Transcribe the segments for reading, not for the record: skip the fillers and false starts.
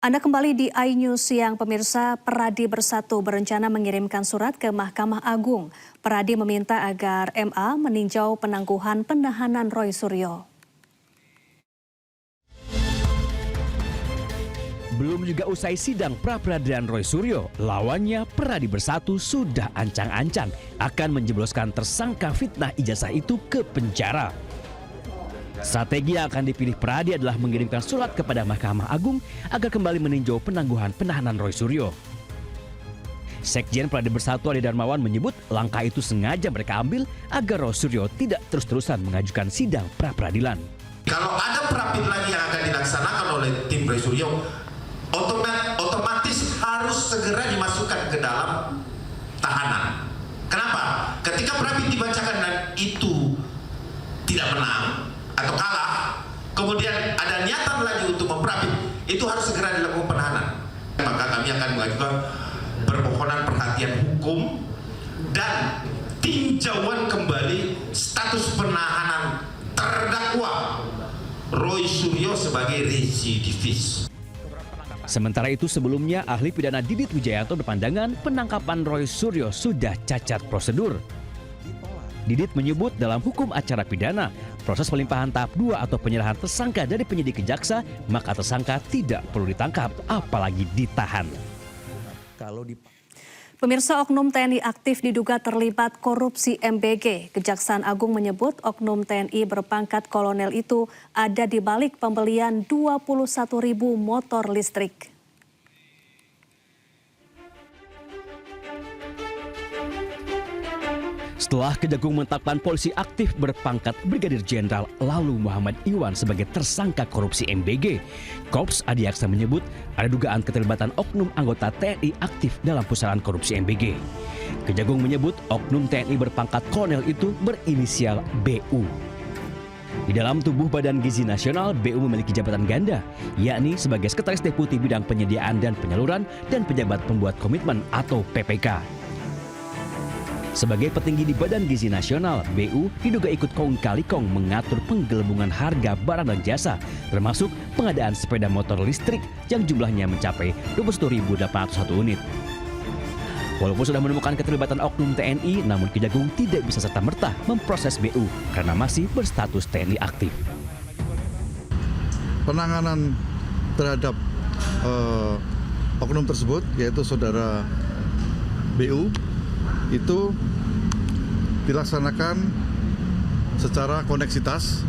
Anda kembali di iNews Siang, pemirsa. Peradi Bersatu berencana mengirimkan surat ke Mahkamah Agung. Peradi meminta agar MA meninjau penangguhan penahanan Roy Suryo. Belum juga usai sidang pra-peradilan Roy Suryo, lawannya Peradi Bersatu sudah ancang-ancang akan menjebloskan tersangka fitnah ijazah itu ke penjara. Strategi yang akan dipilih Peradi adalah mengirimkan surat kepada Mahkamah Agung agar kembali meninjau penangguhan penahanan Roy Suryo. Sekjen Peradi Bersatu Ade Darmawan menyebut langkah itu sengaja mereka ambil agar Roy Suryo tidak terus-terusan mengajukan sidang pra-peradilan. Kalau ada pra-peradilan lagi yang akan dilaksanakan oleh tim Roy Suryo, otomatis harus segera dimasukkan ke dalam tahanan. Kenapa? Ketika pra-peradilan dibacakan dan itu tidak menang atau kalah, kemudian ada niatan lagi untuk memperapit, itu harus segera dilakukan penahanan. Maka kami akan mengajukan permohonan perhatian hukum dan tinjauan kembali status penahanan terdakwa Roy Suryo sebagai residivis. Sementara itu sebelumnya ahli pidana Didit Wijayanto berpandangan penangkapan Roy Suryo sudah cacat prosedur. Didit menyebut dalam hukum acara pidana, proses pelimpahan tahap 2 atau penyerahan tersangka dari penyidik ke jaksa, maka tersangka tidak perlu ditangkap, apalagi ditahan. Pemirsa, oknum TNI aktif diduga terlibat korupsi MBG. Kejaksaan Agung menyebut oknum TNI berpangkat kolonel itu ada di balik pembelian 21.000 motor listrik. Setelah Kejagung menetapkan polisi aktif berpangkat Brigadir Jenderal Lalu Muhammad Iwan sebagai tersangka korupsi MBG, Korps Adiaksa menyebut ada dugaan keterlibatan oknum anggota TNI aktif dalam pusaran korupsi MBG. Kejagung menyebut oknum TNI berpangkat kolonel itu berinisial BU. Di dalam tubuh Badan Gizi Nasional, BU memiliki jabatan ganda, yakni sebagai Sekretaris Deputi Bidang Penyediaan dan Penyaluran dan Pejabat Pembuat Komitmen atau PPK. Sebagai petinggi di Badan Gizi Nasional, BU diduga ikut kong kali kong mengatur penggelembungan harga barang dan jasa, termasuk pengadaan sepeda motor listrik yang jumlahnya mencapai 21.801 unit. Walaupun sudah menemukan keterlibatan oknum TNI, namun Kejagung tidak bisa serta-merta memproses BU karena masih berstatus TNI aktif. Penanganan terhadap oknum tersebut, yaitu saudara BU, itu dilaksanakan secara koneksitas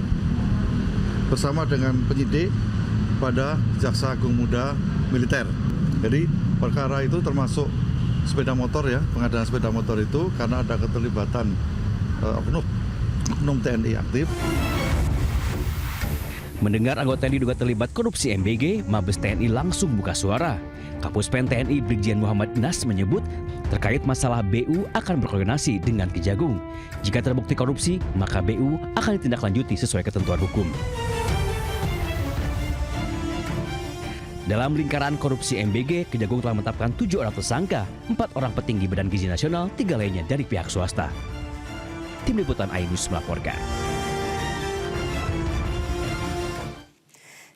bersama dengan penyidik pada Jaksa Agung Muda Militer. Jadi perkara itu termasuk sepeda motor ya, pengadaan sepeda motor itu karena ada keterlibatan oknum TNI aktif. Mendengar anggota TNI diduga terlibat korupsi MBG, Mabes TNI langsung buka suara. Kapuspen TNI Brigjen Muhammad Nas menyebut terkait masalah BU akan berkoordinasi dengan Kejagung. Jika terbukti korupsi, maka BU akan ditindaklanjuti sesuai ketentuan hukum. Dalam lingkaran korupsi MBG, Kejagung telah menetapkan 7 orang tersangka, 4 orang petinggi Badan Gizi Nasional, 3 lainnya dari pihak swasta. Tim Liputan iNews melaporkan.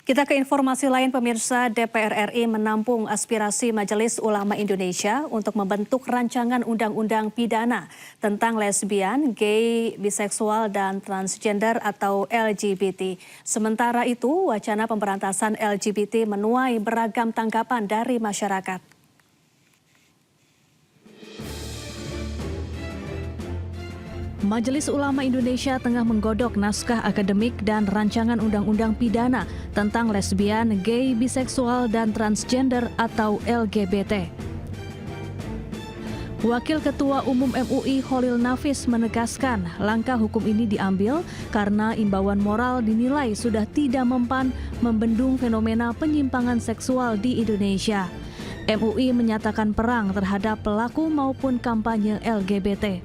Kita ke informasi lain, pemirsa. DPR RI menampung aspirasi Majelis Ulama Indonesia untuk membentuk rancangan undang-undang pidana tentang lesbian, gay, biseksual, dan transgender atau LGBT. Sementara itu, wacana pemberantasan LGBT menuai beragam tanggapan dari masyarakat. Majelis Ulama Indonesia tengah menggodok naskah akademik dan rancangan undang-undang pidana tentang lesbian, gay, biseksual, dan transgender atau LGBT. Wakil Ketua Umum MUI Kholil Nafis menegaskan langkah hukum ini diambil karena imbauan moral dinilai sudah tidak mempan membendung fenomena penyimpangan seksual di Indonesia. MUI menyatakan perang terhadap pelaku maupun kampanye LGBT.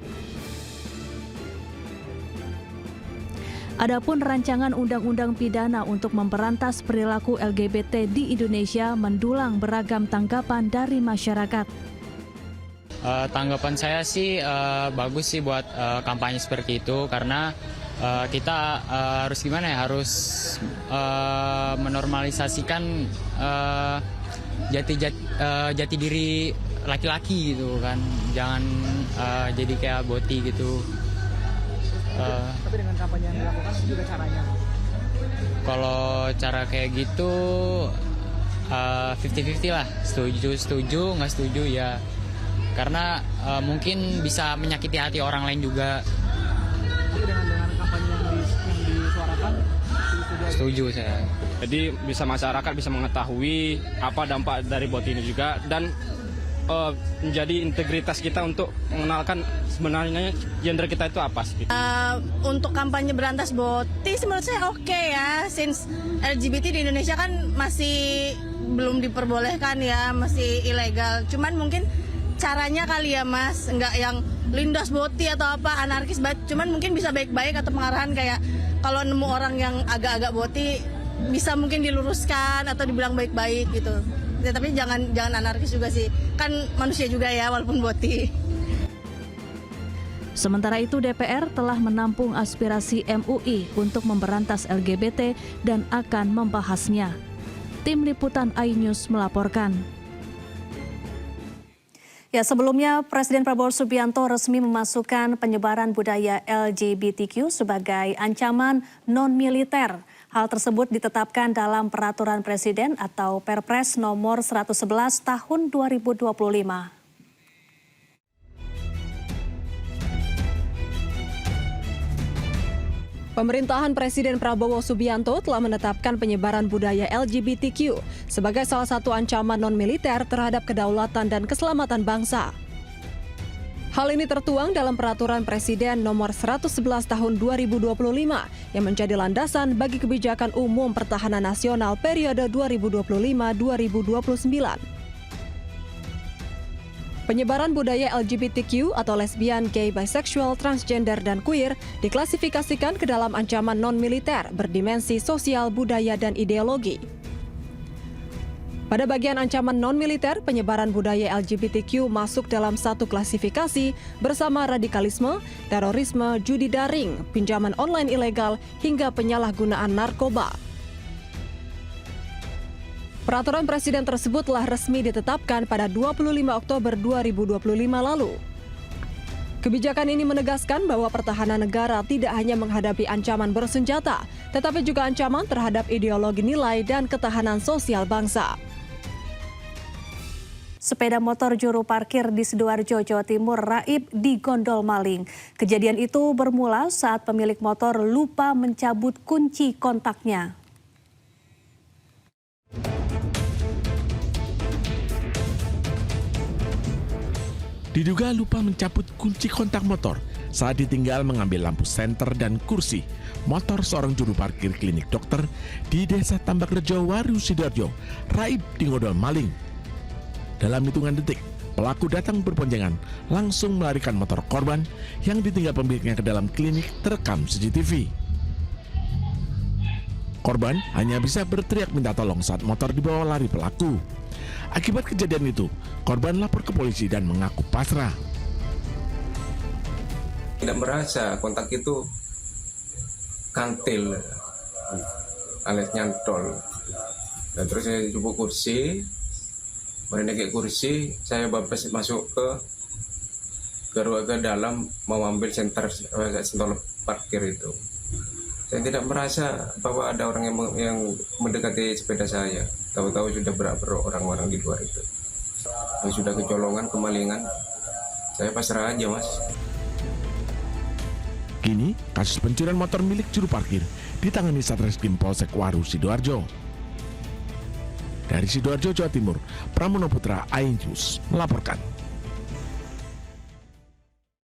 Adapun rancangan undang-undang pidana untuk memberantas perilaku LGBT di Indonesia mendulang beragam tanggapan dari masyarakat. Tanggapan saya sih bagus sih buat kampanye seperti itu karena kita harus gimana ya, harus menormalisasikan jati diri laki-laki gitu kan, jangan jadi kayak boti gitu. Tapi dengan kampanye yang dilakukan juga caranya. Kalau cara kayak gitu 50-50 lah, setuju nggak setuju ya, karena mungkin bisa menyakiti hati orang lain juga. Tapi dengan kampanye yang disuarakan Setuju saya. Jadi bisa masyarakat bisa mengetahui apa dampak dari bot ini juga, dan menjadi integritas kita untuk mengenalkan sebenarnya gender kita itu apa sih. Untuk kampanye berantas boti menurut saya oke ya, since LGBT di Indonesia kan masih belum diperbolehkan ya, masih ilegal. Cuman mungkin caranya kali ya Mas, nggak yang lindas boti atau apa anarkis banget. Cuman mungkin bisa baik-baik atau pengarahan kayak kalau nemu orang yang agak-agak boti bisa mungkin diluruskan atau dibilang baik-baik gitu. Ya, tapi jangan anarkis juga sih, kan manusia juga ya walaupun boti. Sementara itu DPR telah menampung aspirasi MUI untuk memberantas LGBT dan akan membahasnya. Tim Liputan iNews melaporkan. Ya, sebelumnya Presiden Prabowo Subianto resmi memasukkan penyebaran budaya LGBTQ sebagai ancaman non-militer. Hal tersebut ditetapkan dalam Peraturan Presiden atau Perpres nomor 111 tahun 2025. Pemerintahan Presiden Prabowo Subianto telah menetapkan penyebaran budaya LGBTQ sebagai salah satu ancaman non-militer terhadap kedaulatan dan keselamatan bangsa. Hal ini tertuang dalam Peraturan Presiden nomor 111 tahun 2025 yang menjadi landasan bagi kebijakan umum pertahanan nasional periode 2025-2029. Penyebaran budaya LGBTQ atau lesbian, gay, bisexual, transgender, dan queer diklasifikasikan ke dalam ancaman non-militer berdimensi sosial, budaya, dan ideologi. Pada bagian ancaman non-militer, penyebaran budaya LGBTQ masuk dalam satu klasifikasi bersama radikalisme, terorisme, judi daring, pinjaman online ilegal, hingga penyalahgunaan narkoba. Peraturan Presiden tersebut telah resmi ditetapkan pada 25 Oktober 2025 lalu. Kebijakan ini menegaskan bahwa pertahanan negara tidak hanya menghadapi ancaman bersenjata, tetapi juga ancaman terhadap ideologi nilai dan ketahanan sosial bangsa. Sepeda motor juru parkir di Sidoarjo, Jawa Timur raib digondol maling. Kejadian itu bermula saat pemilik motor lupa mencabut kunci kontaknya. Diduga lupa mencabut kunci kontak motor saat ditinggal mengambil lampu senter dan kursi motor seorang juru parkir klinik dokter di Desa Tambakrejo, Waru, Sidoarjo raib digondol maling. Dalam hitungan detik, pelaku datang berboncengan langsung melarikan motor korban yang ditinggal pemiliknya ke dalam klinik terekam CCTV. Korban hanya bisa berteriak minta tolong saat motor dibawa lari pelaku. Akibat kejadian itu, korban lapor ke polisi dan mengaku pasrah. Tidak merasa kontak itu kantil alias nyantol. Dan terus saya coba kursi. Naik kursi, saya bablas masuk ke dalam mau ambil senter parkir itu. Saya tidak merasa bahwa ada orang yang mendekati sepeda saya. Tahu-tahu sudah berapa orang-orang di luar itu. Yang sudah kecolongan, kemalingan. Saya pasrah aja, Mas. Kini, kasus pencurian motor milik juru parkir ditangani Satreskrim Polsek Waru, Sidoarjo. Dari Sidoarjo, Jawa Timur, Pramono Putra, iNews melaporkan.